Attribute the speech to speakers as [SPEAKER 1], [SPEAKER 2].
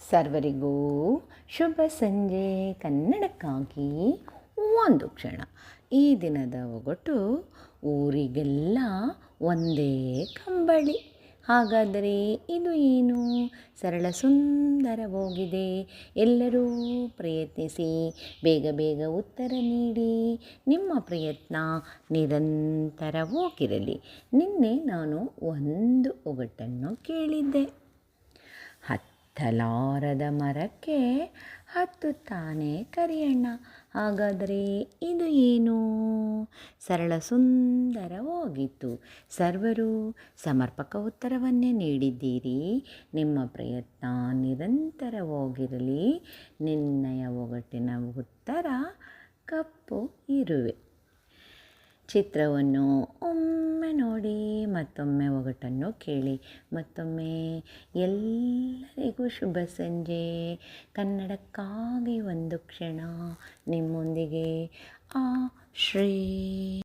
[SPEAKER 1] ಸರ್ವರಿಗೂ ಶುಭ ಸಂಜೆ. ಕನ್ನಡಕ್ಕಾಗಿ ಒಂದು ಕ್ಷಣ. ಈ ದಿನದ ಒಗಟು: ಊರಿಗೆಲ್ಲ ಒಂದೇ ಕಂಬಳಿ. ಹಾಗಾದರೆ ಇದು ಏನು? ಸರಳ ಸುಂದರವಾಗಿದೆ. ಎಲ್ಲರೂ ಪ್ರಯತ್ನಿಸಿ, ಬೇಗ ಬೇಗ ಉತ್ತರ ನೀಡಿ. ನಿಮ್ಮ ಪ್ರಯತ್ನ ನಿರಂತರವಾಗಿರಲಿ. ನಿನ್ನೆ ನಾನು ಒಂದು ಒಗಟನ್ನು ಕೇಳಿದ್ದೆ. ಹತ್ತಲಾರದ ಮರಕ್ಕೆ ಹತ್ತುತ್ತಾನೆ ಕರಿಯಣ್ಣ. ಹಾಗಾದರೆ ಇದು ಏನು? ಸರಳ ಸುಂದರವಾಗಿತ್ತು. ಸರ್ವರು ಸಮರ್ಪಕ ಉತ್ತರವನ್ನೇ ನೀಡಿದ್ದೀರಿ. ನಿಮ್ಮ ಪ್ರಯತ್ನ ನಿರಂತರವಾಗಿರಲಿ. ನಿನ್ನೆಯ ಒಗಟಿನ ಉತ್ತರ ಕಪ್ಪು ಇರುವೆ. ಚಿತ್ರವನ್ನು ಒಮ್ಮೆ ನೋಡಿ, ಮತ್ತೊಮ್ಮೆ ಒಗಟನ್ನು ಕೇಳಿ. ಮತ್ತೊಮ್ಮೆ ಎಲ್ಲರಿಗೂ ಶುಭ ಸಂಜೆ. ಕನ್ನಡಕ್ಕಾಗಿ ಒಂದು ಕ್ಷಣ. ನಿಮ್ಮೊಂದಿಗೆ ಆ ಶ್ರೀ.